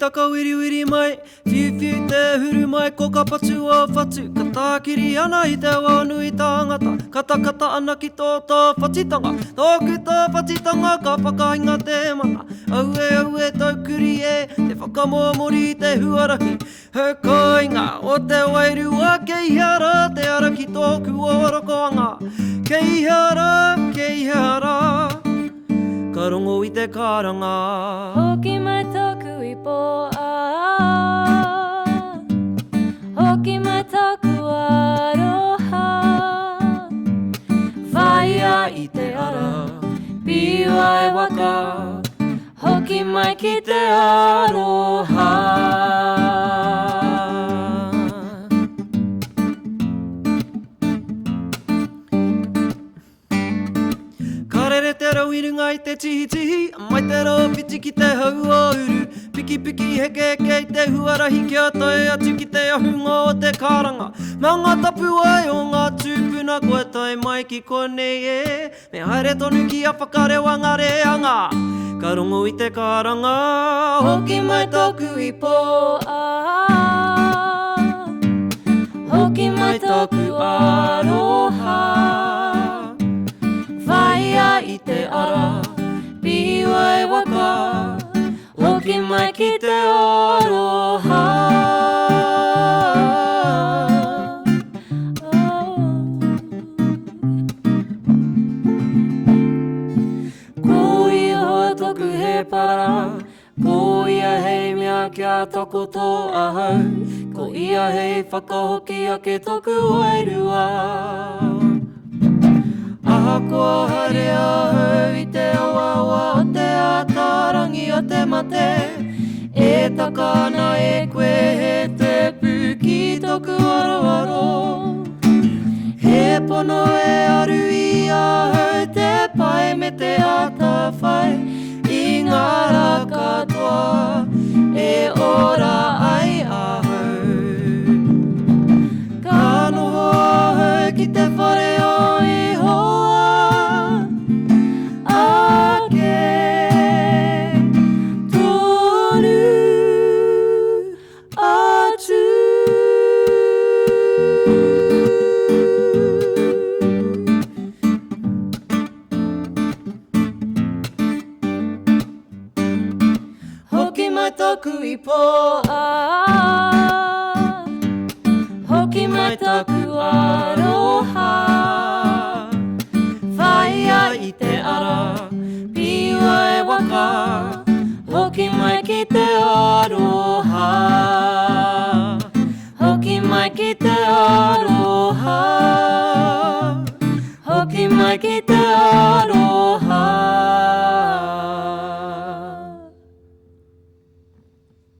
taka wiri wiri mai Whiu whiu te huru mai ko ka pachu o whatu Ka tākiri ana i te wānui tāngata Kata kata ana ki tō whachitanga Tōku tō whachitanga ka whakahinga te mana Aue aue taukuri e te whakamōmori te huarahi He koinga o te wairua kei hara Te ara ki tōku o rokoanga Kei hara, ka rongo i te karanga Hoki mai tōku i pō Hoki mai tōku aroha Whaia i te ara, piwa e waka Hoki mai ki te aroha Karere te rauirunga i te tihi tihi Mai te rau piti ki te hau o uru Piki piki heke heke i te huarahi Kia tae atu ki te ahunga o te karanga Mea ngā tapu ai o ngā tūpuna Koe tae mai ki konei e Me haere tonu ki a whakarewa ngareanga Ka rongo i te karanga Hoki mai tōku i pō Hoki mai tōku aroha Whaia i te ara, piwa e waka Hoki mai ki te aroha Ko ia hoa toku he para Ko ia hei mea kia toko tō ahau Ko ia hei whakahoki ake toku wairua Aha kua haere ahau i te awawa o te atarangi o te mate E taka ana e koe he te puki toku aroaro He pono e aru i ahau te pai me te ata whai I ngā raka toa e ora ai ahau Ka noho ahau ki te whare o i hoa Ake tonu atu Hoki mai tōku i pō Hoki mai tōku aroha Whaia i te ara, piwa e waka Hoki mai ki te aroha Hoki mai ki te aroha Hoki mai ki te aroha